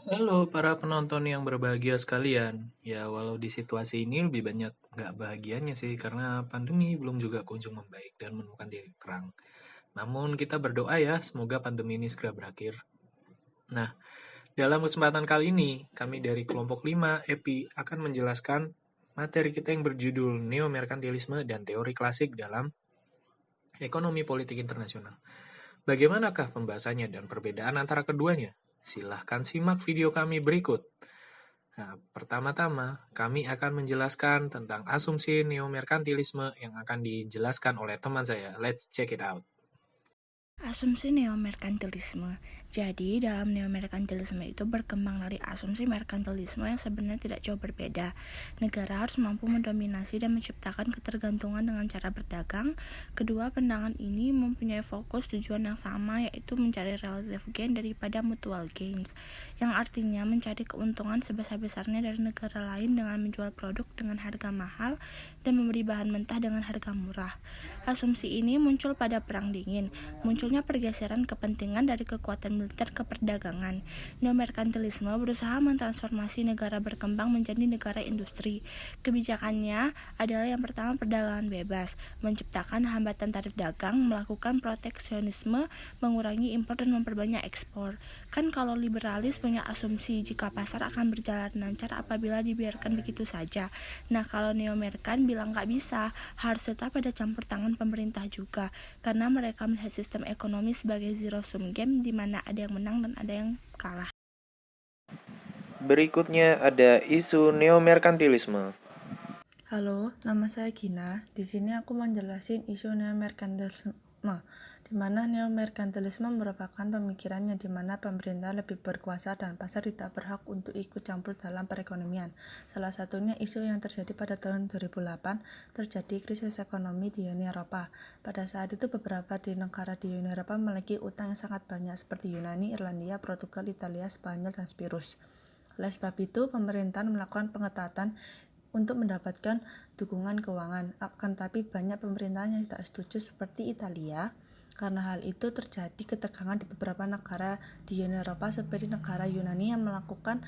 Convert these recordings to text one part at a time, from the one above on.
Halo para penonton yang berbahagia sekalian. Ya walau di situasi ini lebih banyak nggak bahagianya sih karena pandemi belum juga kunjung membaik dan menemukan titik terang. Namun kita berdoa ya semoga pandemi ini segera berakhir. Nah, dalam kesempatan kali ini kami dari kelompok 5 EPI akan menjelaskan materi kita yang berjudul Neo-Merkantilisme dan Teori Klasik dalam Ekonomi Politik Internasional. Bagaimanakah pembahasannya dan perbedaan antara keduanya? Silahkan simak video kami berikut. Nah, pertama-tama, kami akan menjelaskan tentang asumsi neomerkantilisme yang akan dijelaskan oleh teman saya. Let's check it out. Asumsi neomerkantilisme. Jadi, dalam neomerkantilisme itu berkembang dari asumsi merkantilisme yang sebenarnya tidak jauh berbeda. Negara harus mampu mendominasi dan menciptakan ketergantungan dengan cara berdagang. Kedua pandangan ini mempunyai fokus tujuan yang sama, yaitu mencari relative gain daripada mutual gains, yang artinya mencari keuntungan sebesar-besarnya dari negara lain dengan menjual produk dengan harga mahal dan memberi bahan mentah dengan harga murah. Asumsi ini muncul pada Perang Dingin. Munculnya pergeseran kepentingan dari kekuatan militer ke perdagangan. Neomerkantilisme berusaha mentransformasi negara berkembang menjadi negara industri. Kebijakannya adalah yang pertama perdagangan bebas, menciptakan hambatan tarif dagang, melakukan proteksionisme, mengurangi impor dan memperbanyak ekspor. Kan kalau liberalis punya asumsi jika pasar akan berjalan lancar apabila dibiarkan begitu saja. Nah, kalau neomerkan bilang nggak bisa, harus tetap ada campur tangan pemerintah juga, karena mereka melihat sistem ekonomi sebagai zero sum game di mana ada yang menang dan ada yang kalah. Berikutnya ada isu neomerkantilisme. Halo, nama saya Gina. Di sini aku menjelasin isu neomerkantilisme, di mana neomerkantilisme merupakan pemikiran yang di mana pemerintah lebih berkuasa dan pasar tidak berhak untuk ikut campur dalam perekonomian. Salah satunya isu yang terjadi pada tahun 2008, terjadi krisis ekonomi di Uni Eropa. Pada saat itu beberapa di negara di Uni Eropa memiliki utang yang sangat banyak seperti Yunani, Irlandia, Portugal, Italia, Spanyol, dan Spirus. Oleh sebab itu, pemerintahan melakukan pengetatan untuk mendapatkan dukungan keuangan. Akan tapi banyak pemerintahan yang tidak setuju seperti Italia. Karena hal itu terjadi ketegangan di beberapa negara di Uni Eropa seperti negara Yunani yang melakukan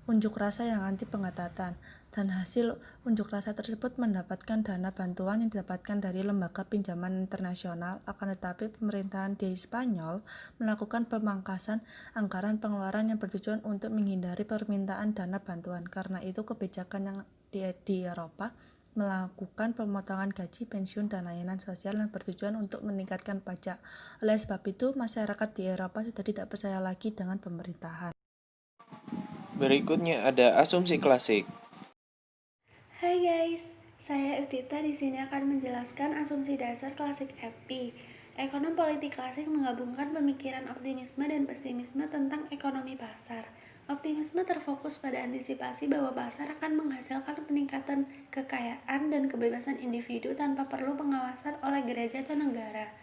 unjuk rasa yang anti pengetatan, dan hasil unjuk rasa tersebut mendapatkan dana bantuan yang didapatkan dari lembaga pinjaman internasional. Akan tetapi pemerintahan di Spanyol melakukan pemangkasan anggaran pengeluaran yang bertujuan untuk menghindari permintaan dana bantuan. Karena itu kebijakan yang di Eropa melakukan pemotongan gaji, pensiun, dan layanan sosial yang bertujuan untuk meningkatkan pajak. Oleh sebab itu, masyarakat di Eropa sudah tidak percaya lagi dengan pemerintahan. Berikutnya ada asumsi klasik. Hai guys, saya Evita di sini akan menjelaskan asumsi dasar klasik FP. Ekonom politik klasik menggabungkan pemikiran optimisme dan pesimisme tentang ekonomi pasar. Optimisme terfokus pada antisipasi bahwa pasar akan menghasilkan peningkatan kekayaan dan kebebasan individu tanpa perlu pengawasan oleh gereja atau negara.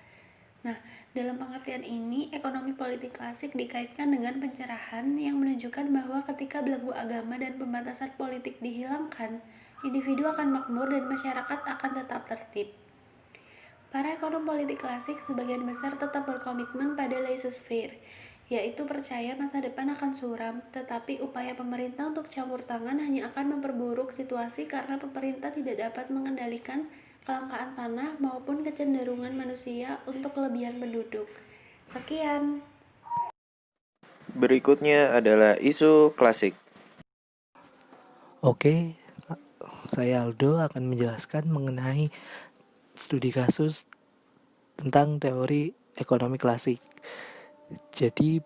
Nah, dalam pengertian ini, ekonomi politik klasik dikaitkan dengan pencerahan yang menunjukkan bahwa ketika belenggu agama dan pembatasan politik dihilangkan, individu akan makmur dan masyarakat akan tetap tertib. Para ekonom politik klasik sebagian besar tetap berkomitmen pada laissez-faire, yaitu percaya masa depan akan suram, tetapi upaya pemerintah untuk campur tangan hanya akan memperburuk situasi karena pemerintah tidak dapat mengendalikan kelangkaan tanah maupun kecenderungan manusia untuk kelebihan penduduk. Sekian. Berikutnya adalah isu klasik. Oke, saya Aldo akan menjelaskan mengenai studi kasus tentang teori ekonomi klasik. Jadi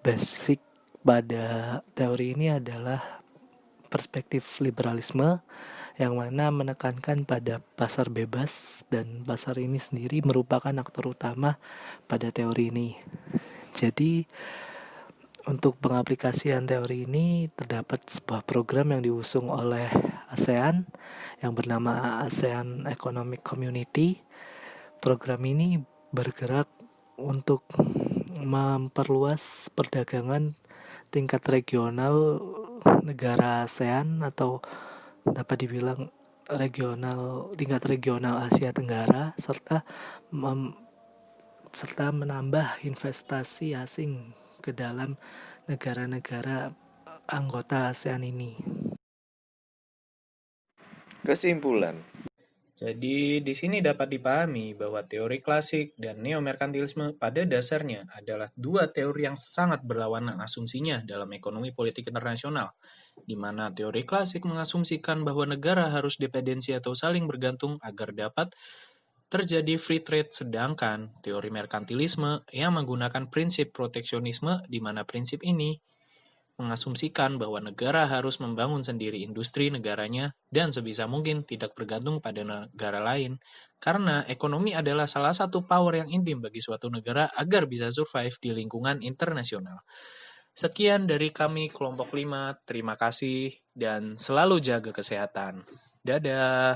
basic pada teori ini adalah perspektif liberalisme yang mana menekankan pada pasar bebas, dan pasar ini sendiri merupakan aktor utama pada teori ini. Jadi untuk pengaplikasian teori ini terdapat sebuah program yang diusung oleh ASEAN yang bernama ASEAN Economic Community. Program ini bergerak untuk memperluas perdagangan tingkat regional negara ASEAN, atau dapat dibilang tingkat regional Asia Tenggara, serta menambah investasi asing ke dalam negara-negara anggota ASEAN ini. Kesimpulan, Jadi, di sini dapat dipahami bahwa teori klasik dan neomerkantilisme pada dasarnya adalah dua teori yang sangat berlawanan asumsinya dalam ekonomi politik internasional, di mana teori klasik mengasumsikan bahwa negara harus dependensi atau saling bergantung agar dapat terjadi free trade, sedangkan teori merkantilisme yang menggunakan prinsip proteksionisme, di mana prinsip ini mengasumsikan bahwa negara harus membangun sendiri industri negaranya dan sebisa mungkin tidak bergantung pada negara lain, karena ekonomi adalah salah satu power yang intim bagi suatu negara agar bisa survive di lingkungan internasional. Sekian dari kami kelompok 5, terima kasih dan selalu jaga kesehatan. Dadah.